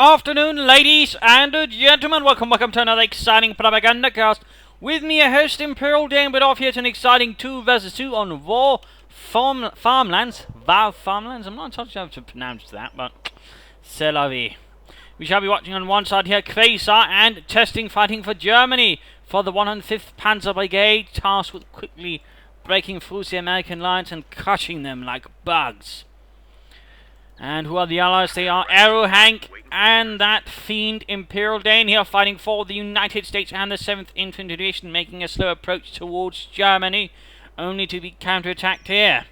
afternoon, ladies and gentlemen. Welcome to another exciting Propagandacast. With me, a host, ImperialDane, but off here to an exciting 2 vs 2 on War Farmlands. Farmlands? I'm not entirely sure how to pronounce that, but c'est la vie. We shall be watching on one side here Qvazar and Tezting fighting for Germany for the 105th Panzer Brigade, tasked with quickly breaking through the American lines and crushing them like bugs. And who are the allies? They are Aerohank and that fiend ImperialDane here fighting for the United States and the 7th Infantry Division, making a slow approach towards Germany, only to be counterattacked here.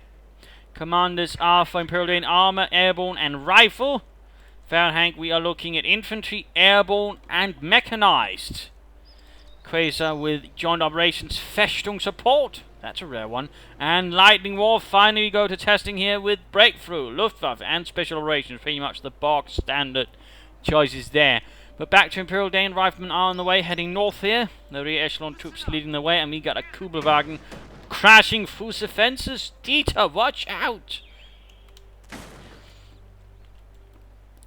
Commanders are for ImperialDane armor, airborne and rifle. For Aerohank we are looking at infantry, airborne and mechanized. Qvazar with joint operations Festung support. That's a rare one. And Lightning War. Finally we go to Tezting here with Breakthrough, Luftwaffe and Special Operations. Pretty much the box standard choices there. But back to ImperialDane. Riflemen are on the way, heading north here. The rear echelon troops leading the way. And we got a Kubelwagen crashing through the fences. Dieter, watch out!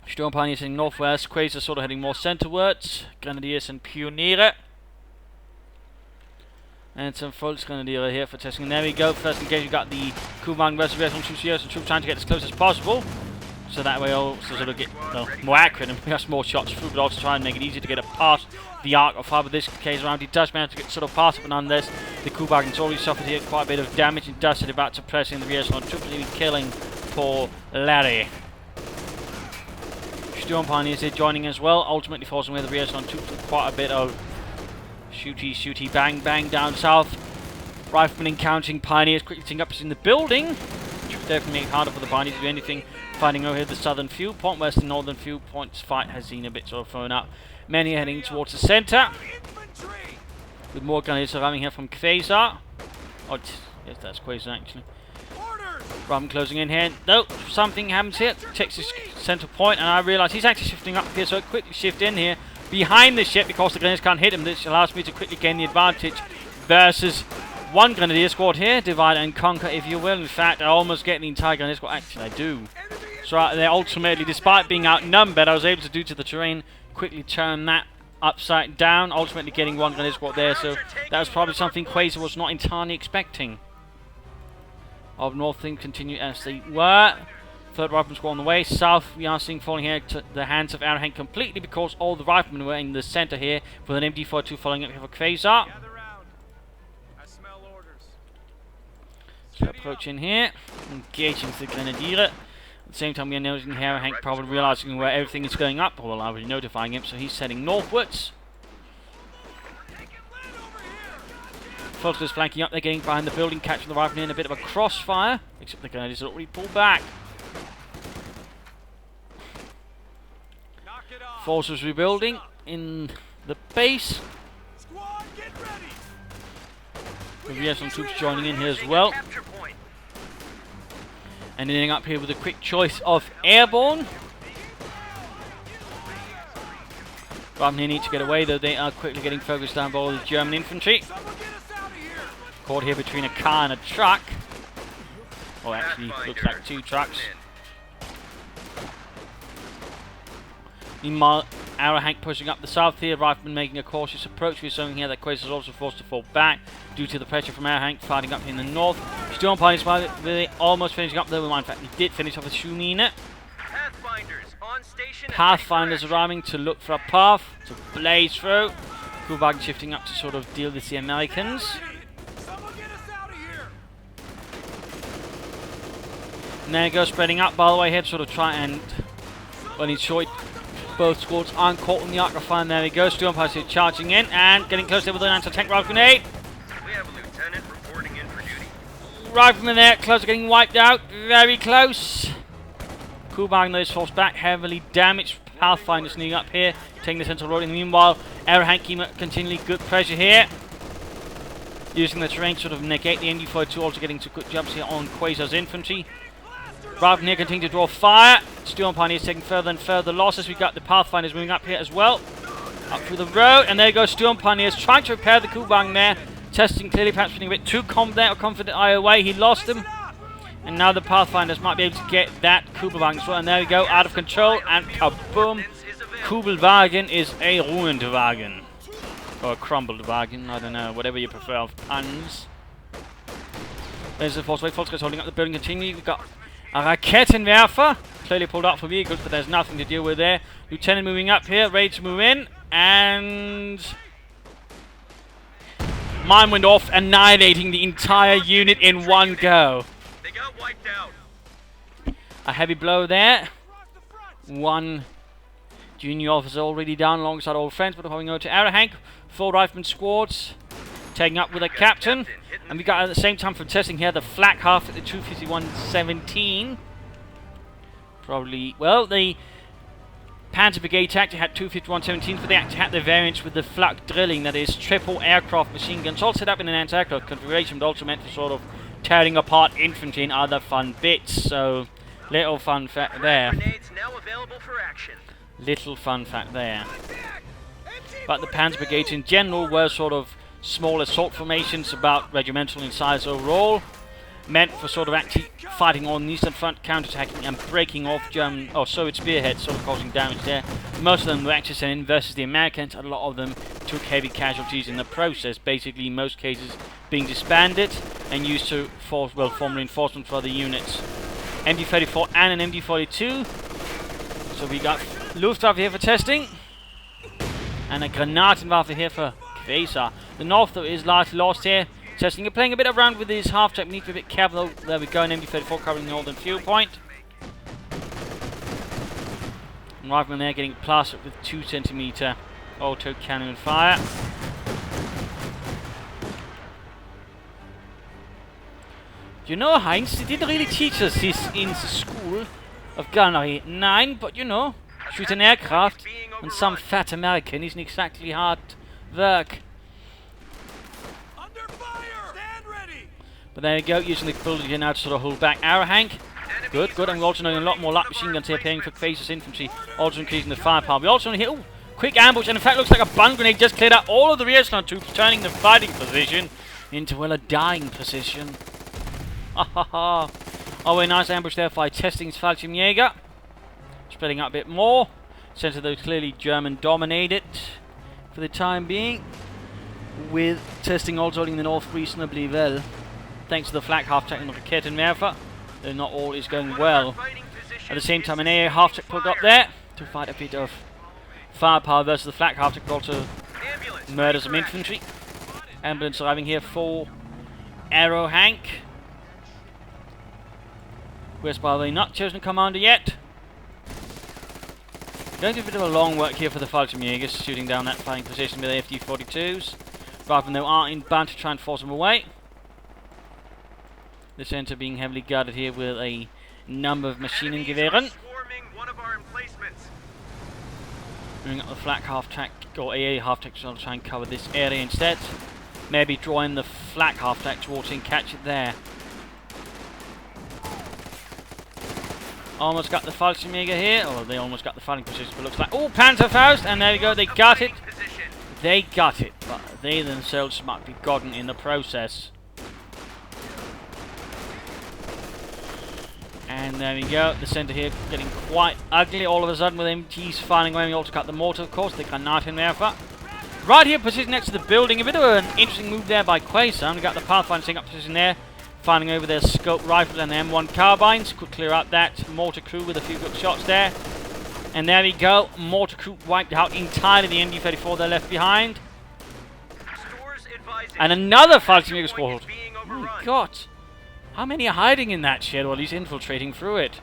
Sturmpioneers heading northwest. Qvazar sort of heading more centerwards. Grenadiers and Pioniere. And some Volksgrenadiere here for Tezting. And there we go. First engage, we got the Kubelwagen reservation troops here. Some troops trying to get as close as possible. So that way also sort of get more accurate and have more shots through, but also try and make it easier to get a past the arc of fire. But this case around, he does manage to get sort of past it, but nonetheless, the Kubelwagen's already suffered here quite a bit of damage. And does it about to press in the rear echelon troops, even killing poor Larry. Sturmpioneers here joining as well, ultimately forcing away the rear echelon troops with quite a bit of shooty, bang, bang down south. Riflemen encountering Pioneers, quickly taking up in the building, which would definitely make it harder for the Pioneers to do anything. Fighting over here the southern fuel point, whereas the northern fuel point's fight has seen a bit sort of thrown up. Many are heading towards the centre, with more Grenadiers arriving here from Qvazar. Oh, yes, that's Qvazar actually. Riflemen closing in here. No, something happens here. Takes this centre point, and I realise he's actually shifting up here, so I quickly shift in here behind the ship because the Grenadiers can't hit him. This allows me to quickly gain the advantage versus one Grenadier squad here. Divide and conquer, if you will. In fact, I almost get the entire Grenadier squad. Actually, I do. So they ultimately, despite being outnumbered, I was able to, due to the terrain, quickly turn that upside down, ultimately getting one Grenadier squad there. So that was probably something Qvazar was not entirely expecting. Of north things continue as they were. Third rifleman squad on the way. South, we are seeing falling here to the hands of Aerohank completely because all the riflemen were in the centre here with an MD42 following up here for Qvazar. So approach in here, engaging the Grenadier. At the same time, we are noticing Aerohank probably realising where everything is going up, or already notifying him, so he's heading northwards. Volksgrenadiers flanking up, they're getting behind the building, catching the riflemen in a bit of a crossfire, except the Grenadiers are already pulled back. Forces rebuilding in the base. We have some troops joining in here as well. And ending up here with a quick choice of airborne. Riflemen here need to get away, though they are quickly getting focused down by all the German infantry. Caught here between a car and a truck. Well, actually, looks like 2 trucks. Meanwhile, Aerohank pushing up the south here, riflemen making a cautious approach. We're showing here that Qvazar is also forced to fall back due to the pressure from Aerohank fighting up in the north. Sturmpioneers really almost finishing up though. In fact, he did finish off with Shumine. Pathfinders arriving to look for a path to blaze through. Kubelwagen shifting up to sort of deal with the Americans. And there you go, spreading up by the way here to sort of try and, well, enjoy. Both squads aren't caught in the arc of fire. There we go. Sturmpioneers charging in and getting close there with an anti-tank rifle grenade. We have a lieutenant reporting in for duty. Riflemen there, close to getting wiped out. Very close. Kubelwagen is forced back, heavily damaged. Pathfinder sneaking up here, taking the central road. In the meanwhile, Aerohank continually good pressure here. Using the terrain to sort of negate the MD42, also getting some good jumps here on Qvazar's infantry. Riflemen here continue to draw fire. Sturmpioneers taking further and further losses. We've got the Pathfinders moving up here as well. Up through the road. And there goes Sturmpioneers trying to repair the Kubelwagen there. Tezting clearly perhaps feeling a bit too confident away. He lost them. And now the Pathfinders might be able to get that Kubelwagen as well. And there we go, out of control. And kaboom. Kubelwagen is a ruined wagon. Or a crumbled wagon, I don't know, whatever you prefer of puns. There's the force wave, Volkswagen's holding up the building continually. We've got a Raketenwerfer, clearly pulled out for vehicles, but there's nothing to deal with there. Lieutenant moving up here, ready to move in, and mine went off, annihilating the entire unit in one go. They got wiped out. A heavy blow there. One junior officer already down alongside old friends, but going over to Aerohank. 4 rifleman squads taking up with a captain. And we got at the same time from Tezting here the flak half at the 251-17. Probably, well, the Panzer Brigade tactic had 251-17, but they actually had the variants with the flak drilling, that is triple aircraft machine guns, all set up in an anti-aircraft configuration, but also meant for sort of tearing apart infantry and other fun bits. So, little fun fact there. Grenades now available for action. Little fun fact there. But the Panzer Brigades in general were sort of small assault formations, about regimental in size overall, meant for sort of actually fighting on the eastern front, counter-attacking and breaking off German or Soviet spearheads, sort of causing damage there. Most of them were actually sent in versus the Americans, and a lot of them took heavy casualties in the process, basically in most cases being disbanded and used to form reinforcement for other units. MD-34 and an MD-42. So we got Luftwaffe here for Tezting, and a Granatenwaffe here for Qvazar. The North, though, is largely lost here. Tezting, you're playing a bit around with his half-track. We need to be a bit careful, though. There we go, an MD-34 covering the northern fuel point. And Rifleman there getting plastered with 2 centimeter auto cannon fire. You know, Heinz, they didn't really teach us this in the school of gunnery. Nine, but you know, shoot an aircraft and some fat American isn't exactly hard work. Under fire! Stand ready! But there you go, using the building here now to sort of hold back Aerohank. Good, good, and we're also knowing a lot more light machine guns here paying for Qvazar's infantry, also increasing the firepower. We also know here, ooh, quick ambush, and in fact looks like a bun grenade just cleared out all of the rear echelon troops, turning the fighting position into, well, a dying position. Ha ha ha. Oh, a nice ambush there by Tezting's Fallschirmjäger. Spreading out a bit more. Centre, though, clearly German dominated for the time being, with Tezting also holding the north reasonably well, thanks to the flak half-track and the Raketenwerfer, though not all is going well. At the same time, an AA half-track pulled up there to fight a bit of firepower versus the flak half-track, but also murder some infantry. Ambulance arriving here for Aerohank, who has, by the way, not chosen a commander yet. Going to do a bit of a long work here for the Fallschirmjägers, shooting down that fighting position with AFD-42s. Rather than they are inbound to try and force them away. The centre being heavily guarded here with a number of Maschinengewehren. Bringing up the flak half-track, or AA half-track, to try and cover this area instead. Maybe draw in the flak half-track towards it and catch it there. Almost got the Fallschirmjäger here, or they almost got the fighting position, but looks like, oh, Panzerfaust, and there we go, they got it. They got it, but they themselves might be gotten in the process. And there we go, the centre here getting quite ugly all of a sudden with MTs firing away. We also got the mortar, of course, the Granatenwerfer. Right here, positioned next to the building, a bit of an interesting move there by Qvazar. We got the Pathfinder setting up position there, firing over their scope rifle and the M1 carbines. Could clear out that mortar crew with a few good shots there. And there we go, mortar crew wiped out entirely, the MD-34 they're left behind. And another Fallschirmjäger squad. Oh my god. How many are hiding in that shed, or at least infiltrating through it?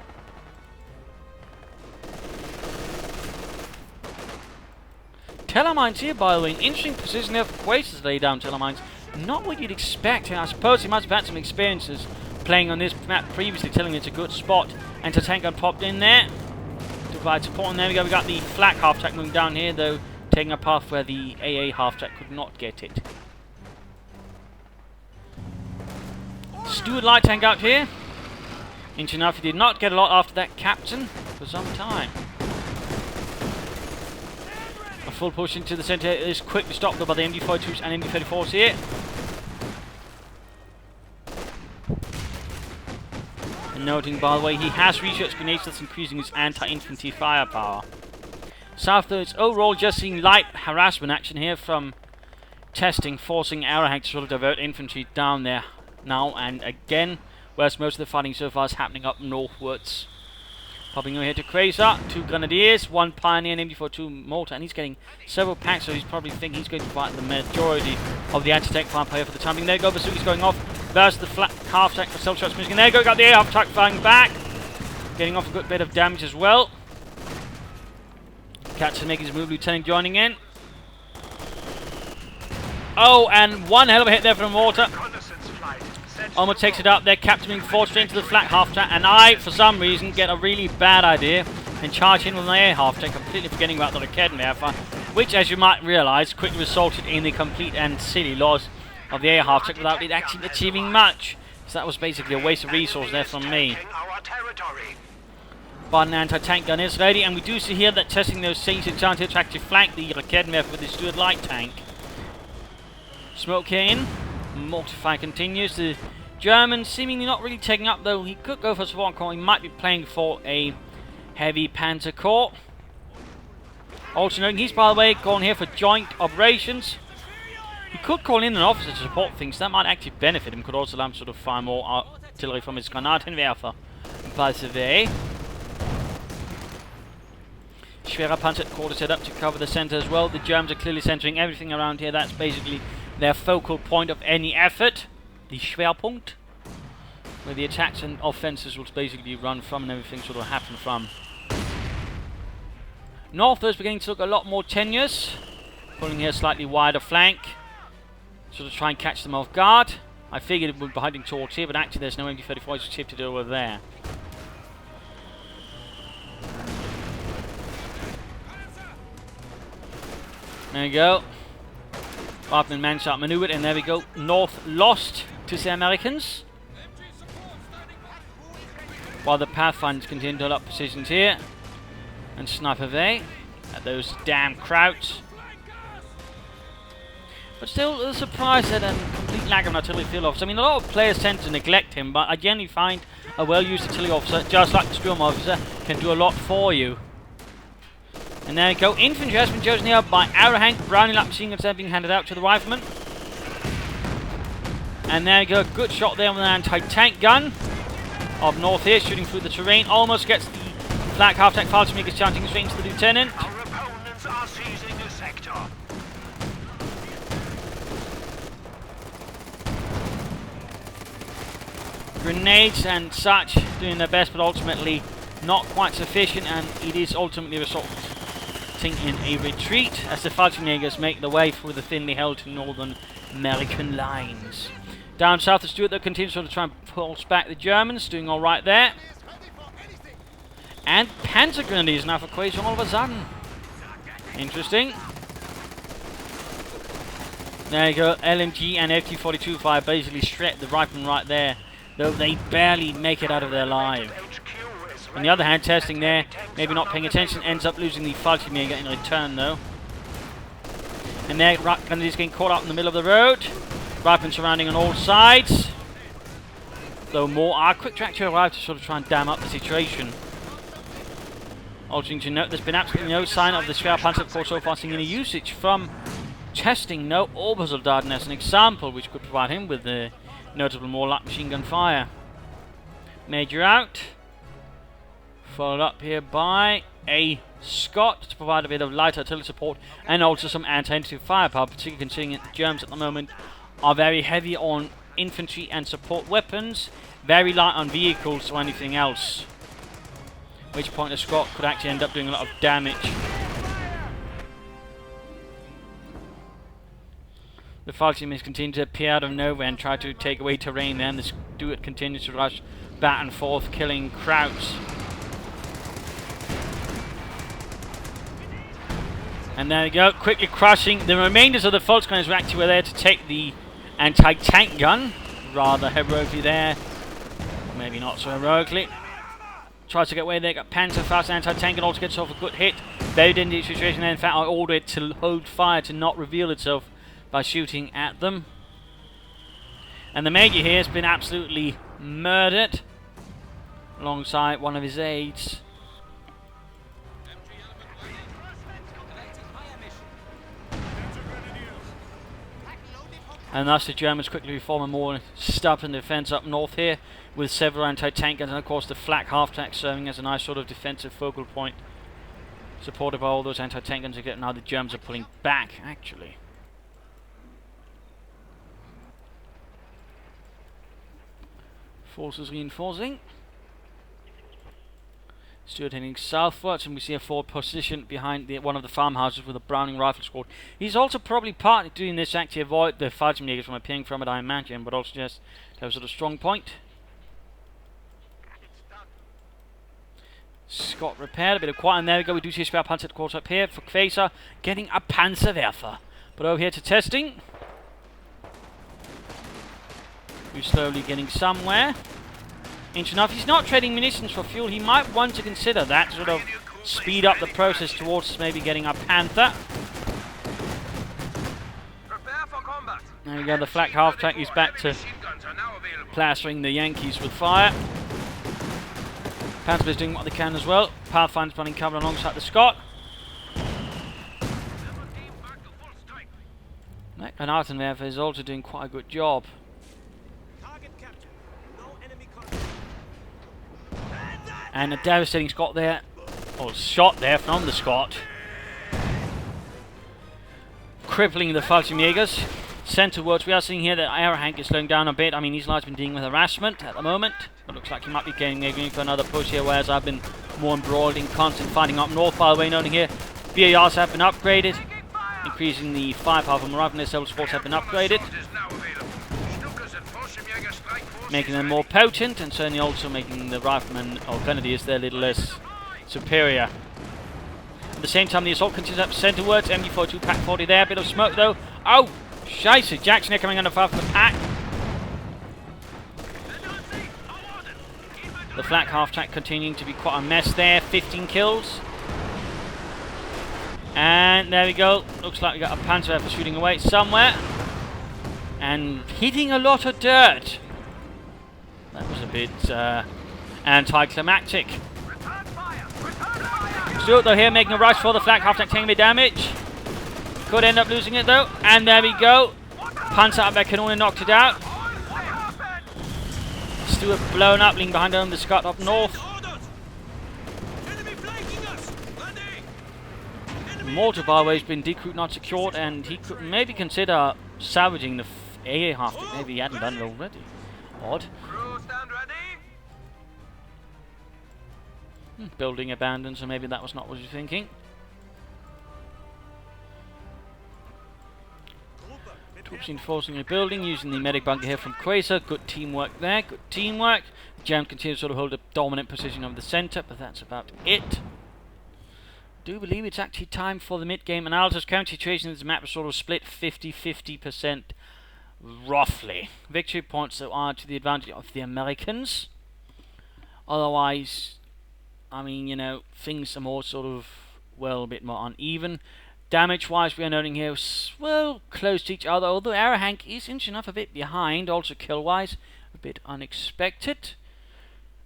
Telemines here, by the way, an interesting position there for Qvazar to lay down Telemines. Not what you'd expect. I suppose he must have had some experiences playing on this map previously, telling me it's a good spot. And Tezting popped in there to provide support. And there we go, we got the flak half-track moving down here, though, taking a path where the AA half-track could not get it. Stuart light tank out here. Interesting enough, he did not get a lot after that captain for some time. A full push into the centre is quickly stopped though by the MD-42s and MD-34s here. And noting, by the way, he has research grenades that's increasing his anti-infantry firepower. South, though, it's overall just seeing light harassment action here from Tezting, forcing Aerohank to sort of divert infantry down there now and again, whereas most of the fighting so far is happening up northwards. Popping over here to Qvazar, 2 Grenadiers, 1 Pioneer, and MD42 Mortar, and he's getting several packs, so he's probably thinking he's going to fight the majority of the anti-tank firepower for the time being. There you go, Bazooka's going off, there's the flat half-tank for self-shots missing. There you go, got the air half-tank firing back, getting off a good bit of damage as well. Katz making his move, Lieutenant joining in. Oh, and one hell of a hit there from Mortar. Almost takes it up there, Captain being forced straight into the flat half-tank, and I, for some reason, get a really bad idea and charge in with my air half-tank, completely forgetting about the Academy airfire, which, as you might realise, quickly resulted in the complete and silly loss of the air half-tank without it actually achieving much. So that was basically a waste of resource there from me. But an anti-tank gun is ready, and we do see here that Testing those seems to chance to actually flank the Academy with the Stuart light tank. Smoke here in. Mortify continues. The German seemingly not really taking up, though he could go for a support corps. He might be playing for a heavy panzer corps. Also noting he's, by the way, going here for joint operations. He could call in an officer to support things. That might actually benefit him. Could also allow him to sort of fire more artillery from his Granatenwerfer. Vice versa. Schwerer Panzer quarter set up to cover the center as well. The Germans are clearly centering everything around here. That's basically their focal point of any effort. The Schwerpunkt, where the attacks and offenses will basically run from and everything sort of happen from. North is beginning to look a lot more tenuous, pulling here a slightly wider flank, sort of try and catch them off guard. I figured it would be heading towards here, but actually there's no MD-34 shifted over there. There you go. Bartman man-shot maneuvered, and there we go. North lost to the Americans, while the Pathfinders continue to hold up positions here and snipe away at those damn Krauts. But still, a surprise at a complete lack of an artillery field officer. I mean, a lot of players tend to neglect him, but I generally find a well-used artillery officer, just like the Sturm officer, can do a lot for you. And there you go. Infantry has been chosen here by Aerohank. Browning light machine guns being handed out to the riflemen. And there you go. Good shot there with an anti-tank gun. Up north here, shooting through the terrain. Almost gets the flak half-tank fighter makers chanting straight into the lieutenant. Our opponents are seizing the sector. Grenades and such doing their best, but ultimately not quite sufficient, and it is ultimately resulting in a retreat as the Fallschirmjägers make their way through the thinly held Northern American lines. Down south, the Stuart, though, continues to try and pulse back the Germans, doing alright there. And Panzer Grenadiers now for Qvazar all of a sudden. Interesting. There you go, LMG and FT-42 fire basically shred the riflemen right there, though they barely make it out of their lives. On the other hand, Tezting there, maybe not paying attention, ends up losing the Fallschirmjäger in return though. And there, Grenadiers getting caught up in the middle of the road. Riflemen surrounding on all sides. Though more are quick track to arrive to sort of try and dam up the situation. Also to note, there's been absolutely no sign of the Schwerpanzer corps so far seeing any usage from Tezting. No Obersoldaten as an example, which could provide him with the notable more light machine gun fire. Major out. Followed up here by a Scot to provide a bit of light artillery support and also some anti-infantry firepower, particularly considering that the Germans at the moment are very heavy on infantry and support weapons, very light on vehicles or anything else. At which point a Scot could actually end up doing a lot of damage. The Fallschirmjägers continue to appear out of nowhere and try to take away terrain, and the Stuart continues to rush back and forth, killing Krauts. And there we go, quickly crushing the remainders of the Volksgunners who actually were there to take the anti-tank gun. Rather heroically there. Maybe not so heroically. Tries to get away there, got Panzer fast anti-tank and also gets off a good hit. Buried in the situation there. In fact, I ordered it to hold fire to not reveal itself by shooting at them. And the Major here has been absolutely murdered alongside one of his aides. And thus the Germans quickly form a more stubborn defence up north here, with several anti-tank guns, and of course the flak half-track serving as a nice sort of defensive focal point, supported by all those anti-tank guns. Now the Germans are pulling back, actually. Forces reinforcing. Stuart heading southwards, and we see a forward position behind one of the farmhouses with a Browning rifle squad. He's also probably partly doing this to avoid the Fallschirmjägers from appearing from it, I imagine, but also just to have a sort of strong point. Scott repaired, a bit of quiet, and there we go. We do see a spare Panzer course up here for Qvazar, getting a Panzerwerfer. But over here to Tezting. We're slowly getting somewhere. Interesting enough, he's not trading munitions for fuel. He might want to consider that to sort of speed up the process towards maybe getting a Panther. Prepare for combat. There we go, the flak half-track is back to plastering the Yankees with fire. Panther's doing what they can as well. Pathfinder's running cover alongside the Scot. And Artenwerfer is also doing quite a good job. And a devastating Scot there, or shot there from the Scot, crippling the Fallschirmjägers. Centrewards, we are seeing here that Aerohank is slowing down a bit. I mean, he's largely been dealing with harassment at the moment, but looks like he might be going for another push here, whereas I've been more embroiled in constant fighting up north. By the way, noting here, VARs have been upgraded, increasing the firepower from rifle several sports have been upgraded, making them more potent, and certainly also making the riflemen or grenadiers there a little less superior. At the same time, the assault continues up centrewards. MG42 Pack 40 there, a bit of smoke though. Oh, scheisse, Jackson here coming under fire from the pack. The flak half-track continuing to be quite a mess there, 15 kills. And there we go, looks like we got a Panzerwerfer shooting away somewhere. And hitting a lot of dirt. That was a bit anticlimactic. Stuart though here making a rush for the flak, half-track taking a bit of damage. Could end up losing it though. And there we go. Panzer up there can only knocked it out. Stuart blown up, leaving behind him the Scot up north. Mortar, by the way, has been decruit not secured, and he could maybe consider salvaging the AA half-track. Maybe he hadn't done it already. Odd. Building abandoned, so maybe that was not what you're thinking. Troops enforcing a building, using the medic bunker here from Qvazar. Good teamwork there, good teamwork. The Germans continue to sort of hold a dominant position over the centre, but that's about it. Do believe it's actually time for the mid-game analysis. Current situation is the map is sort of split 50-50%. Roughly. Victory points though are to the advantage of the Americans. Otherwise, I mean, you know, things are more sort of, well, a bit more uneven. Damage-wise, we are noting here, well, close to each other, although Aerohank is interesting enough a bit behind. Also kill-wise, a bit unexpected.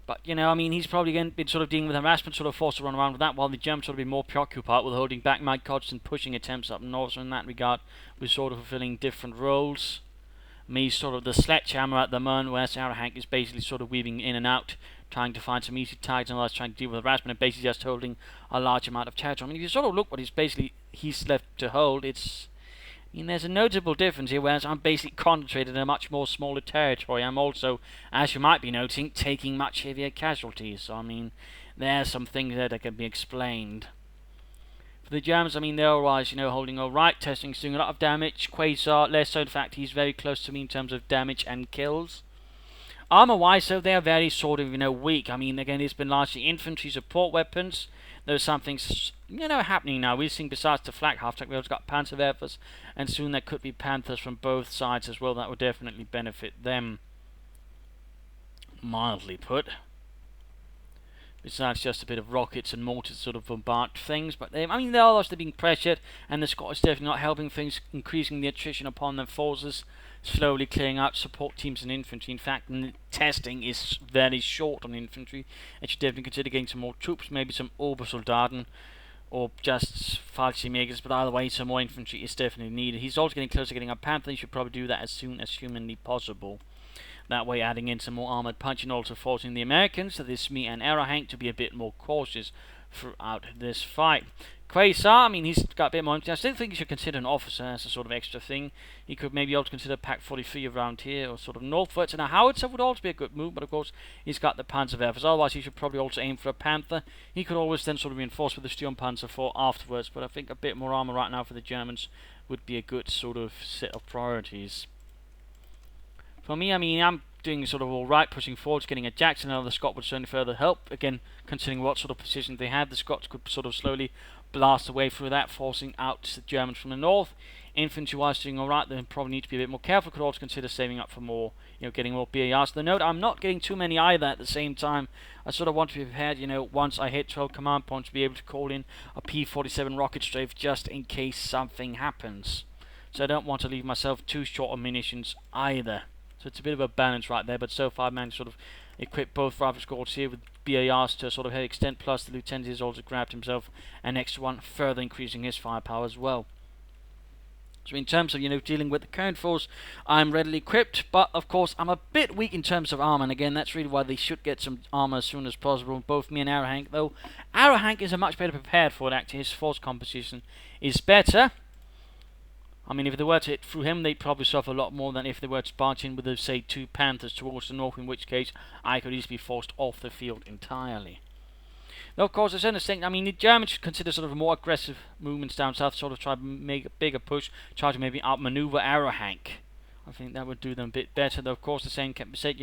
But, you know, I mean, he's probably again been sort of dealing with harassment, sort of forced to run around with that, while the Germans sort of be more preoccupied with holding back Mike constant pushing attempts up north. So in that regard, we're sort of fulfilling different roles. Me sort of the sledgehammer at the moment, whereas Aerohank is basically sort of weaving in and out, trying to find some easy targets, and others trying to deal with harassment, and basically just holding a large amount of territory. I mean, if you sort of look what he's left to hold, it's, I mean, there's a notable difference here, whereas I'm basically concentrated in a much more smaller territory. I'm also, as you might be noticing, taking much heavier casualties. So, I mean, there's some things there that can be explained. For the Germans, I mean, they're otherwise, you know, holding alright. Tezting's doing a lot of damage. Qvazar, less so. In fact, he's very close to me in terms of damage and kills. Armor-wise, though, they're very sort of, you know, weak. I mean, again, it's been largely infantry support weapons. There's some things, you know, happening now. We're seeing, besides the flak half-track, we've also got Panzerwerfers, and soon there could be Panthers from both sides as well. That would definitely benefit them, mildly put. Besides just a bit of rockets and mortars sort of bombard things, but they, I mean, they're also being pressured, and the Scot is definitely not helping things, increasing the attrition upon their forces, slowly clearing out support teams and infantry. In fact, Tezting is very short on infantry, and should definitely consider getting some more troops, maybe some Obersoldaten, or just falsely makers, but either way, some more infantry is definitely needed. He's also getting closer to getting a Panther. He should probably do that as soon as humanly possible. That way, adding in some more armored punch and also forcing the Americans, so this me and Aerohank, to be a bit more cautious throughout this fight. Qvazar, I mean, he's got a bit more. I still think he should consider an officer as a sort of extra thing. He could maybe also consider Pack 43 around here, or sort of northwards. And a howitzer would also be a good move, but of course, he's got the Panzerwerfers. Otherwise, he should probably also aim for a Panther. He could always then sort of reinforce with the Sturmpanzer for afterwards, but I think a bit more armor right now for the Germans would be a good sort of set of priorities. For me, I mean, I'm doing sort of alright, pushing forwards, getting a Jackson. Another Scot would certainly further help. Again, considering what sort of position they had, the Scots could sort of slowly blast away through that, forcing out the Germans from the north. Infantry-wise, doing alright. They probably need to be a bit more careful. Could also consider saving up for more, getting more BARs. The note, I'm not getting too many either at the same time. I sort of want to be prepared, once I hit 12 command points, to be able to call in a P-47 rocket strafe just in case something happens. So I don't want to leave myself too short of munitions either. So it's a bit of a balance right there, but so far I managed to sort of equip both rifle squads here with BARs to sort of head extent, plus the lieutenant has also grabbed himself an extra one, further increasing his firepower as well. So in terms of, dealing with the current force, I'm readily equipped, but of course I'm a bit weak in terms of armor, and again, that's really why they should get some armor as soon as possible, both me and Aerohank, though Aerohank is a much better prepared for it, actually. His force composition is better. I mean, if they were to hit through him, they'd probably suffer a lot more than if they were to barge in with, say, 2 Panthers towards the north, in which case I could easily be forced off the field entirely. Now, of course, I think, the Germans should consider sort of more aggressive movements down south, sort of try to make a bigger push, try to maybe outmaneuver Aerohank. I think that would do them a bit better, though, of course, the same can be said,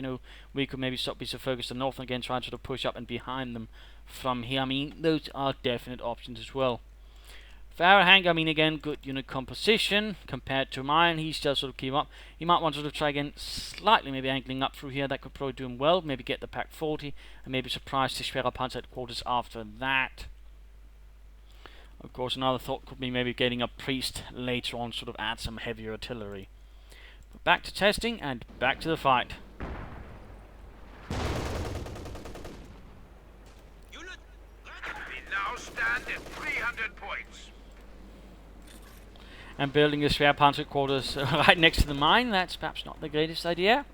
we could maybe be so focused on north and again try to sort of push up and behind them from here. I mean, those are definite options as well. For Aerohank, I mean, again, good composition compared to mine. He's just sort of keep up. He might want to sort of try again, slightly maybe angling up through here. That could probably do him well. Maybe get the Pack 40 and maybe surprise the Schwerer Panzer headquarters after that. Of course, another thought could be maybe getting a Priest later on, sort of add some heavier artillery. But back to testing and back to the fight. We now stand at 300 points. And building the Schwerer Panzer headquarters right next to the mine, that's perhaps not the greatest idea.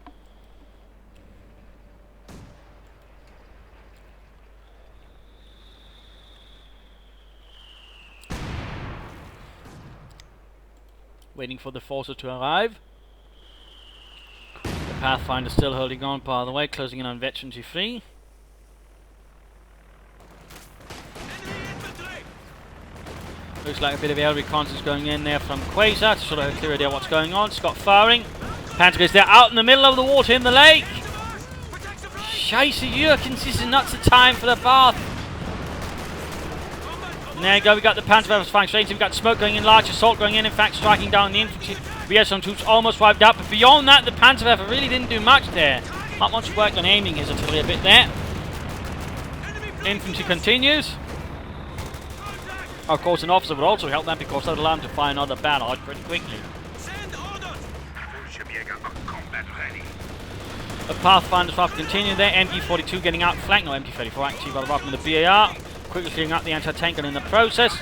Waiting for the forces to arrive. The Pathfinder still holding on, by the way, closing in on Veteran G3. Looks like a bit of air reconnaissance going in there from Qvazar to sort of have a clear idea what's going on. Scott firing. Panther is there out in the middle of the water in the lake. Scheisse Jurkens, this is not the time for the bath. And there you go, we got the Panzerwerfers firing straight into. We've got smoke going in, large assault going in fact striking down the infantry. We have some troops almost wiped out, but beyond that the Panzerwerfer really didn't do much there. Not much work on aiming his artillery a bit there. Infantry continues. Of course, an officer would also help that because that would allow him to fire another battle pretty quickly. The Pathfinder's rifle continue there. MG42 getting outflanked. No, MG34 actually by the rifle with the BAR. Quickly clearing up the anti-tank gun in the process.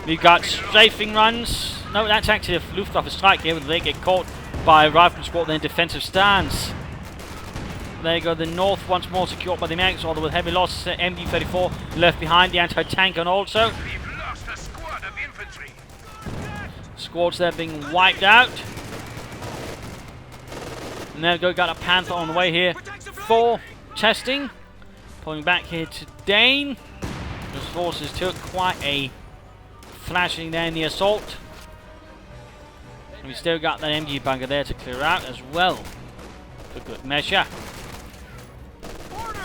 We've got strafing runs. No, that's actually a Luftwaffe strike here, but they get caught by a rifle squad in defensive stance. There you go, the north once more secured by the Americans, although with heavy loss. MG34 left behind, the anti-tank gun also. Squads there being wiped out. And there we go, got a Panther on the way here for testing. Pulling back here to Dane. His forces took quite a flashing there in the assault. And we still got that MG bunker there to clear out as well. For good measure.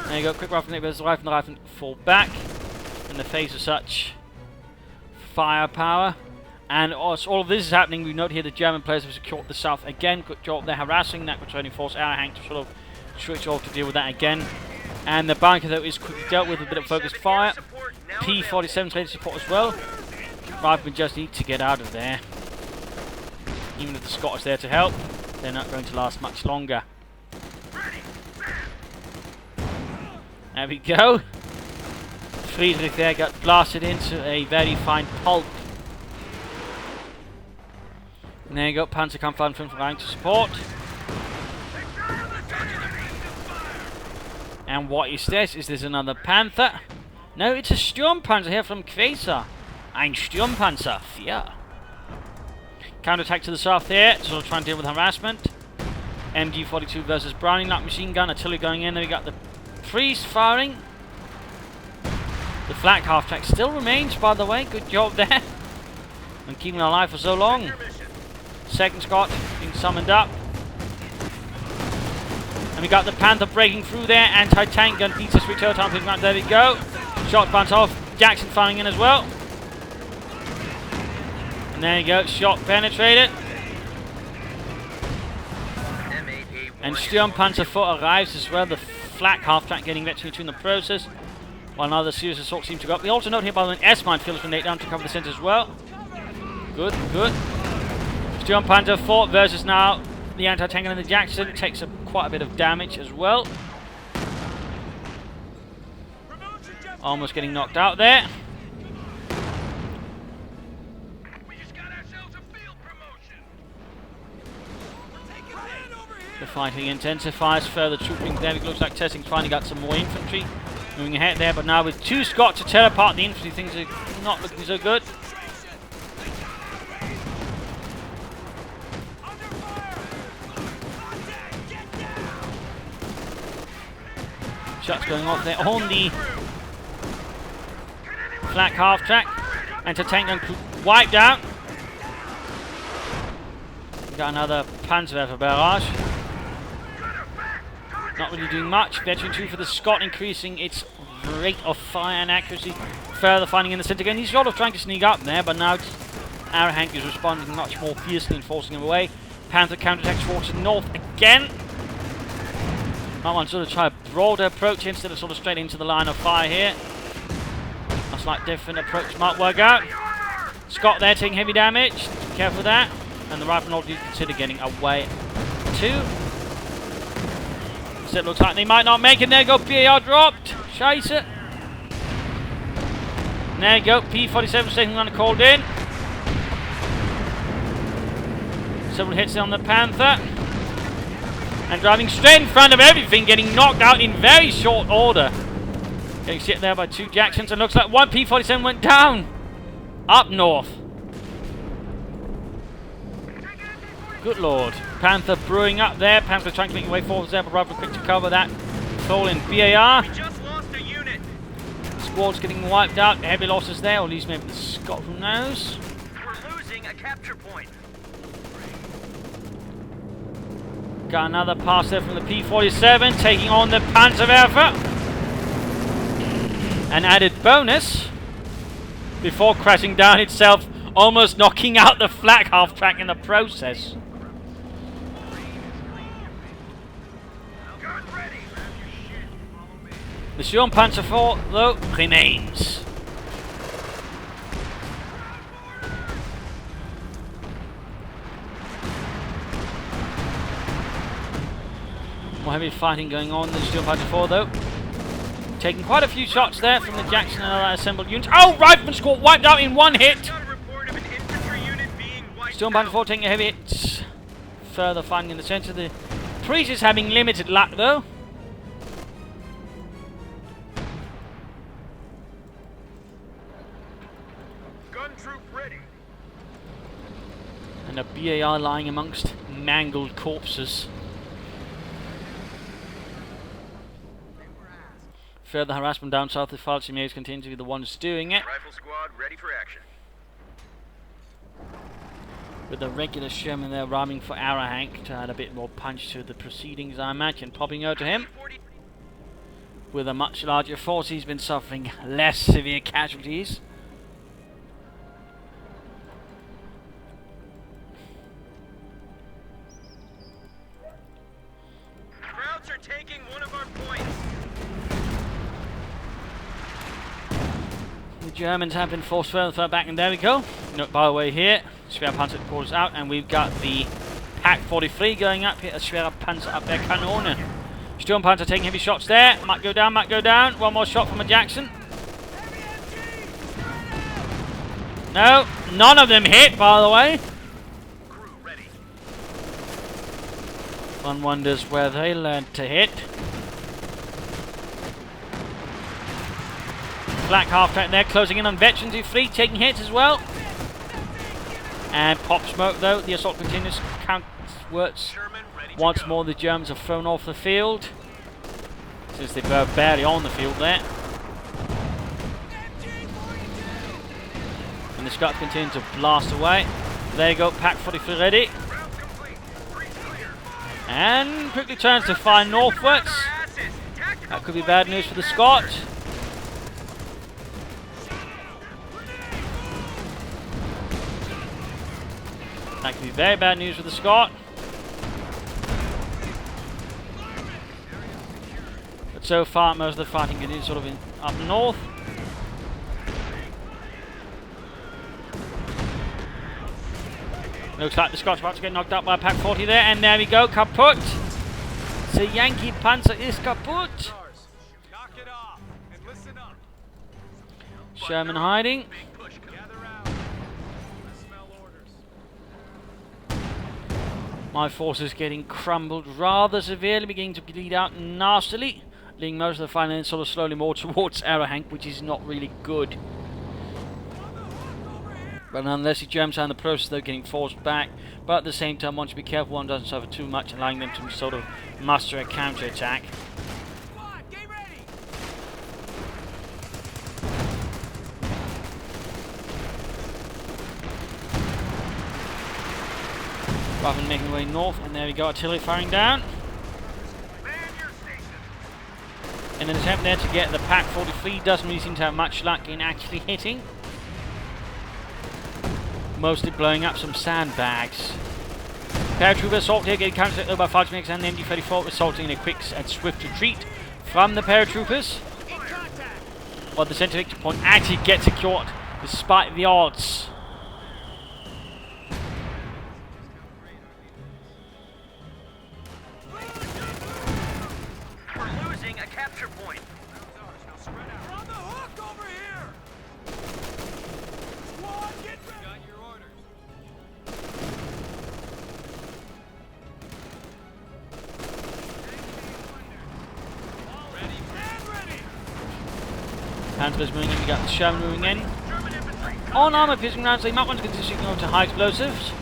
There you go, quick rifle nick, but the rifle fall back in the face of such firepower. And as all of this is happening, we note here the German players have secured the south again. Good job, they're harassing that returning force. Aerohank to sort of switch off to deal with that again. And the bunker, though, is quickly dealt with a bit of focused fire. P-47 ready to support as well. Riflemen just need to get out of there. Even if the Scot is there to help, they're not going to last much longer. There we go. Friedrich there got blasted into a very fine pulp. And there you go, Panzerkampfwagen 5 rank to support. And what is this? Is this another Panther? No, it's a Sturmpanzer here from Qvazar. Ein Sturmpanzer 4. Counter-attack to the south here, sort of trying to deal with harassment. MG42 versus Browning, not machine gun, artillery going in. Then we got the priest firing. The flak half-track still remains, by the way. Good job there. And keeping it alive for so long. Second Scott being summoned up. And we got the Panther breaking through there. Anti-tank gun beats us return time. There we go. Shot bounced off. Jackson firing in as well. And there you go. Shot penetrated. And Sturmpanzer 4 arrives as well. The flak half-track getting victory in the process. While another serious assault seems to go up. We also note here by the way, an S-mine field has been laid down to cover the centre as well. Good, good. Sturmpanzer 4 versus now the anti-tank and the Jackson. It takes quite a bit of damage as well. Almost getting knocked out there. We just got ourselves a field promotion. The fighting intensifies. Further trooping there. It looks like Tezting finally got some more infantry. Moving ahead there, but now with 2 Scots to tear apart the infantry, things are not looking so good. Shots going off there on the flak half track. Anti-tank gun wiped out. We got another Panzerwerfer barrage. Not really doing much. Veteran 2 for the Scot, increasing its rate of fire and accuracy. Further finding in the centre again. He's sort of trying to sneak up there, but now Aerohank is responding much more fiercely and forcing him away. Panther counterattacks towards the north again. Might want to sort of try a broader approach instead of sort of straight into the line of fire here. A slight different approach might work out. Scott there taking heavy damage. Be careful with that. And the rifle not consider getting away too. So it looks like they might not make it. There you go, PAR dropped. Scheiße. There you go, P-47 second runner called in. Several hits on the Panther. And driving straight in front of everything, getting knocked out in very short order. Getting hit there by 2 Jacksons, and looks like 1 P-47 went down. Up north. Good lord. Panther brewing up there. Panther trying to make your way forward there, but rather quick to cover that fall in BAR. We just lost a unit. Squad's getting wiped out. Heavy losses there, or at least maybe the Scot, who knows. We're losing a capture point. Got another pass there from the P-47, taking on the Panzerwerfer. An added bonus before crashing down itself, almost knocking out the flak half-track in the process. The Sturmpanzer 4, though, remains. More heavy fighting going on in the Sturmpanzer 4, though. Taking quite a few shots there from the Jackson and other assembled units. Oh, Rifleman squad wiped out in one hit! Sturmpanzer 4 taking a heavy hit. Further fighting in the centre. The priest is having limited luck, though. Gun troop ready. And a BAR lying amongst mangled corpses. Further harassment down south, the Falchi Mays continue to be the ones doing it. Rifle squad ready for action. With the regular Sherman there rhyming for Aerohank to add a bit more punch to the proceedings, I imagine. Popping over to him. With a much larger force, he's been suffering less severe casualties. Krauts are taking one of our points. The Germans have been forced further back, and there we go. Note by the way here, Schwerpanzer quarters out, and we've got the Pack 43 going up here. Schwerpanzer Abwehrkanone. Sturmpanzer taking heavy shots there. Might go down, might go down. One more shot from a Jackson. No, none of them hit, by the way. Crew ready. One wonders where they learned to hit. Black half track there, closing in on veterans who fleet, taking hits as well. And pop smoke though, the assault continues, count works. Sherman ready to Once go. more the Germans are thrown off the field, since they were barely on the field there. And the Scots continue to blast away. There you go, Pack 43 ready. Round complete. Breach clear. And quickly turns to fire northwards. Asses. Tactical That could be bad news for the Scots. That could be very bad news for the Scot. But so far, most of the fighting continues sort of up north. Looks like the Scots are about to get knocked out by Pack 40 there, and there we go, kaput. The Yankee Panzer is kaput. Knock it off and listen up. Sherman hiding. Big push. Gather round. I smell orders. My forces getting crumbled rather severely, beginning to bleed out nastily, leading most of the fighting sort of slowly more towards Aerohank, which is not really good. But nonetheless, the Germans are in the process though getting forced back, but at the same time one should be careful one doesn't suffer too much, allowing them to sort of muster a counter-attack. Get ready. Rather than making their way north, and there we go, artillery firing down. Man your station. In an attempt there to get the Pack 43, doesn't really seem to have much luck in actually hitting. Mostly blowing up some sandbags. Paratrooper assault here getting countered by Fudgemix and the MD-34 resulting in a quick and swift retreat from the paratroopers. In contact. While the center victory point actually gets secured despite the odds. We're losing a capture point. We're on the hook over here. Squad, get ready. Got your orders. Ready. Stand ready. Panzer's moving in, we got the Sherman moving in. German infantry. On armor piercing rounds, they might want to continue over to high explosives.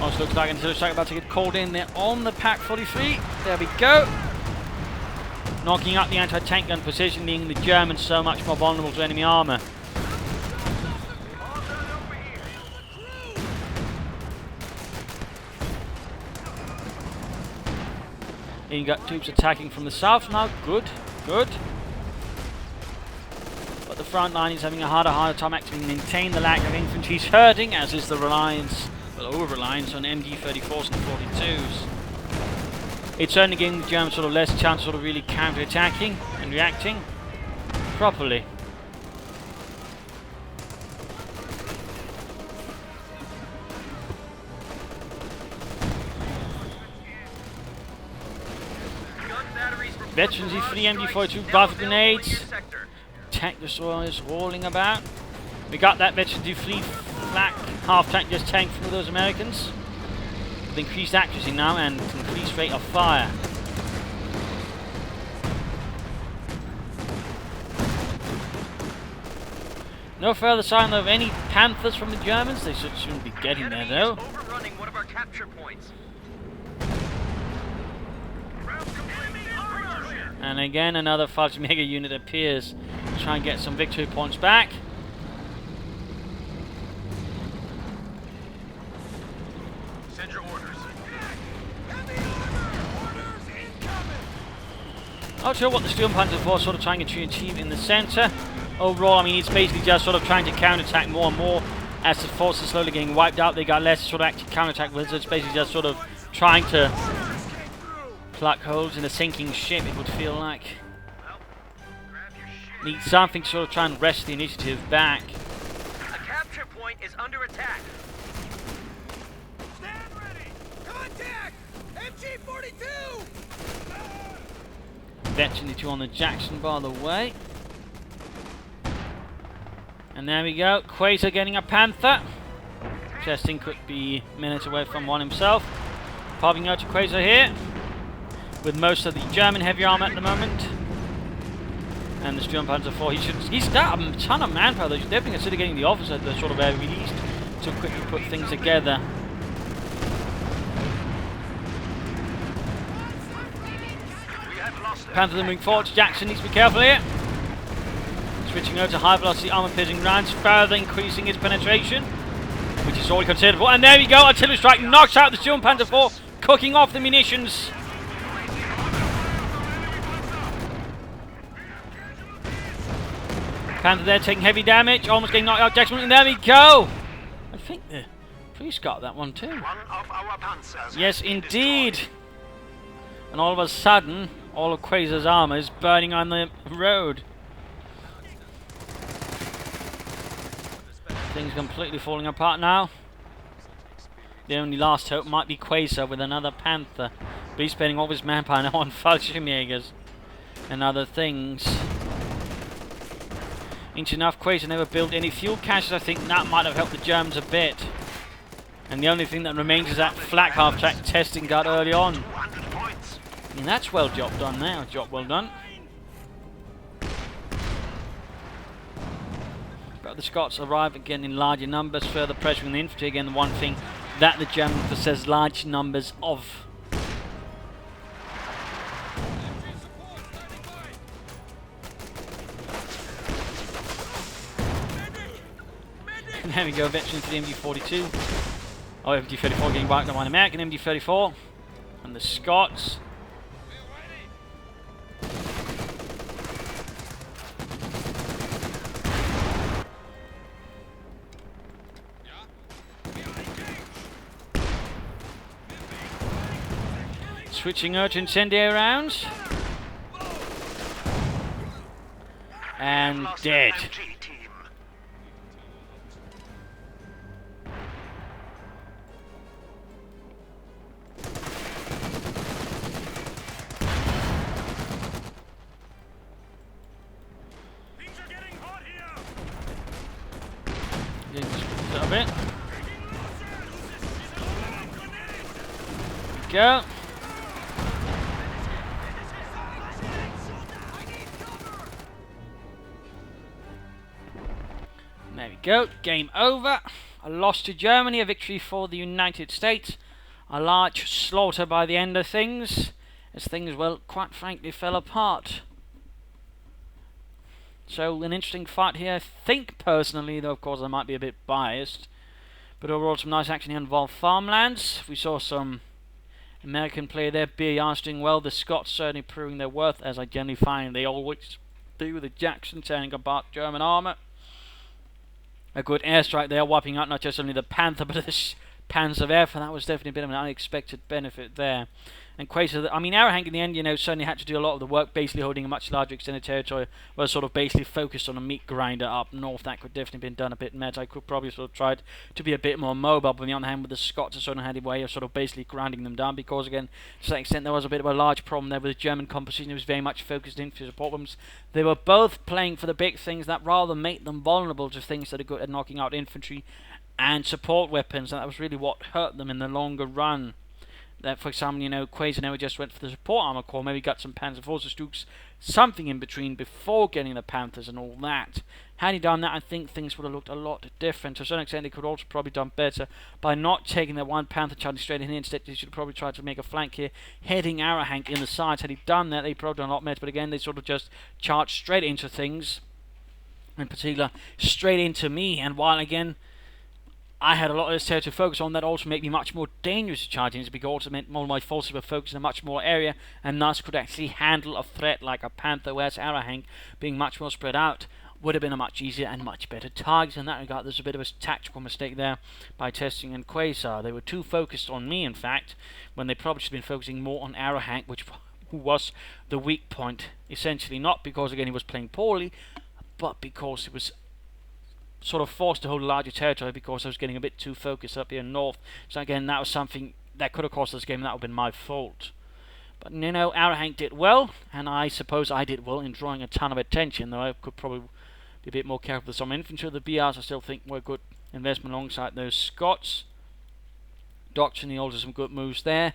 Also looks like artillery strike about to get called in there on the Pack 43. There we go. Knocking up the anti-tank gun position, leaving the Germans so much more vulnerable to enemy armor. All done over here. And you got troops attacking from the south now. Good, good. But the front line is having a harder time actually maintain the lack of infantry hurting, as is the reliance, well, over-reliance on MD-34s and 42s. It's certainly giving the Germans sort of less chance of sort of really counter-attacking and reacting properly. Gun batteries report Veterans barrage E3 MD-42 strikes buff now grenades. available in your sector. Tank destroyers rolling about. We got that Veterans E3 flak half tank just tanked through those Americans. With increased accuracy now and increased rate of fire. No further sign of any Panthers from the Germans. They shouldn't be getting there Enemy though. is overrunning one of our capture points. Round complete. Armor. And again another Fudge Mega unit appears to try and get some victory points back. Send your orders. Not sure what the Steel Panzer was sort of trying to achieve in the centre. Overall, I mean, it's basically just sort of trying to counterattack more and more as the force is slowly getting wiped out. They got less sort of active counterattack with, so it's basically just sort of trying to pluck holes in a sinking ship, it would feel like. Well, grab your shit. Need something to sort of try and wrest the initiative back. The capture point is under attack. Stand ready. Contact! MG-42! Veteran 2 on the Jackson, by the way. And And there we go. Qvazar getting a Panther. Tezting could be minutes away from one himself. Popping out to Qvazar here. With most of the German heavy armor at the moment. And the Sturmpanzer 4, he's got a ton of manpower though. He's definitely consider getting the officer at the sort of very least to quickly put things together. Panther moving forward. Jackson needs to be careful here. Switching over to high velocity armor piercing rounds, further increasing its penetration, which is already considered for. And there we go, artillery strike knocks out the Sturmpanzer 4, cooking off the munitions. Panther there taking heavy damage, almost getting knocked out. Jackson, and there we go. I think the priest got that one too. Yes, indeed. And all of a sudden, all of Qvazar's armor is burning on the road. Things completely falling apart now. The only last hope might be Qvazar with another Panther. But he's spending all his manpower now on Fallschirmjägers and other things. Interesting enough, Qvazar never built any fuel caches. I think that might have helped the Germans a bit. And the only thing that remains is that flak half-track Tezting got early on. And that's well job done now. Job well done. But the Scots arrive again in larger numbers, further pressuring the infantry. Again, the one thing that the German possess large numbers of. And there we go, veteran for the MG42. Oh, MG34 getting back on one American MG34. And the Scots. Switching out to incendiary rounds. And dead. Things are getting hot here. A little bit. Go. There we go, game over. A loss to Germany, a victory for the United States. A large slaughter by the end of things, as things, well, quite frankly, fell apart. So, an interesting fight here. I think, personally, though, of course, I might be a bit biased, but overall, some nice action here involved farmlands. We saw some American player there, BAR's doing well. The Scots certainly proving their worth, as I generally find they always do with the Jackson tearing apart German armour. A good airstrike there, wiping out not just only the Panther, but the Panzer Werfer. That was definitely a bit of an unexpected benefit there. And Qvazar, I mean, Aerohank in the end, certainly had to do a lot of the work, basically holding a much larger extended territory, was sort of basically focused on a meat grinder up north. That could definitely have been done a bit better. I could probably sort of tried to be a bit more mobile, but on the other hand, with the Scots, I sort of had a way of sort of basically grinding them down, because again, to that extent, there was a bit of a large problem there with the German composition. It was very much focused in for support problems. They were both playing for the big things that rather make them vulnerable to things that are good at knocking out infantry and support weapons, and that was really what hurt them in the longer run. That, for example, Qvazar never just went for the support armor core, maybe got some Panzer Forces, Dukes, something in between before getting the Panthers and all that. Had he done that, I think things would have looked a lot different. To a certain extent, they could also probably done better by not taking that one Panther charging straight in here. Instead, they should have probably tried to make a flank here, heading Aerohank in the sides. Had he done that, they'd probably done a lot better, but again, they sort of just charged straight into things, in particular, straight into me, and while, again, I had a lot of this territory to focus on, that also made me much more dangerous to charge into, because it also meant more of my forces were focused in a much more area, and thus could actually handle a threat like a Panther, whereas Aerohank, being much more spread out, would have been a much easier and much better target. In that regard, there's a bit of a tactical mistake there by Tezting and Qvazar. They were too focused on me, in fact, when they probably should have been focusing more on Aerohank, which was the weak point, essentially, not because, again, he was playing poorly, but because he was sort of forced to hold a larger territory because I was getting a bit too focused up here north. So again, that was something that could have cost us this game, and that would have been my fault. But Aerohank did well, and I suppose I did well in drawing a ton of attention, though I could probably be a bit more careful with some infantry. The BRs I still think were a good investment alongside those Scots. Doctrine also some good moves there.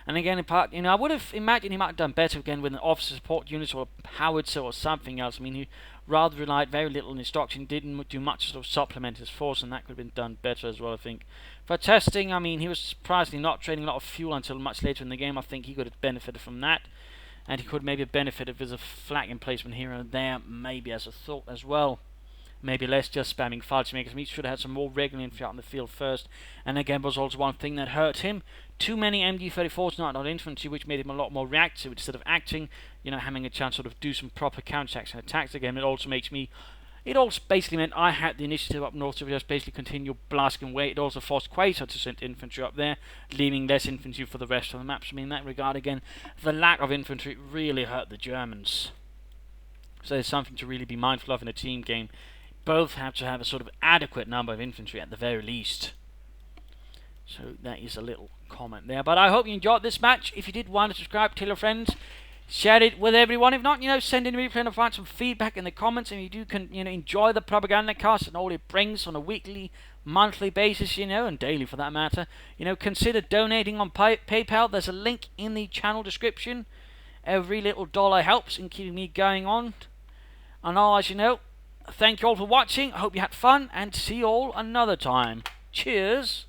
And again, in part, I would have imagined he might have done better again with an officer support unit or a howitzer or something else. I mean, he rather relied very little on his doctrine, didn't do much to sort of supplement his force, and that could have been done better as well, I think. For testing, I mean, he was surprisingly not trading a lot of fuel until much later in the game. I think he could have benefited from that. And he could maybe have benefited with a flag emplacement here and there, maybe as a thought as well. Maybe less just spamming fudge makers. He should have had some more regular infantry out in the field first. And again, was also one thing that hurt him. Too many MG-34s, not infantry, which made him a lot more reactive instead of acting. Having a chance to sort of do some proper counterattacks and attacks again. It also basically meant I had the initiative up north to just basically continue blasting away. It also forced Qvazar to send infantry up there, leaving less infantry for the rest of the maps. I mean, in that regard, again, the lack of infantry really hurt the Germans. So there's something to really be mindful of in a team game. Both have to have a sort of adequate number of infantry at the very least. So that is a little comment there. But I hope you enjoyed this match. If you did, why not subscribe, tell your friends, share it with everyone. If not, send in a replay and find some feedback in the comments. And if you do enjoy the Propagandacast and all it brings on a weekly, monthly basis, and daily for that matter, consider donating on PayPal. There's a link in the channel description. Every little dollar helps in keeping me going on. And as you know, thank you all for watching. I hope you had fun, and see you all another time. Cheers.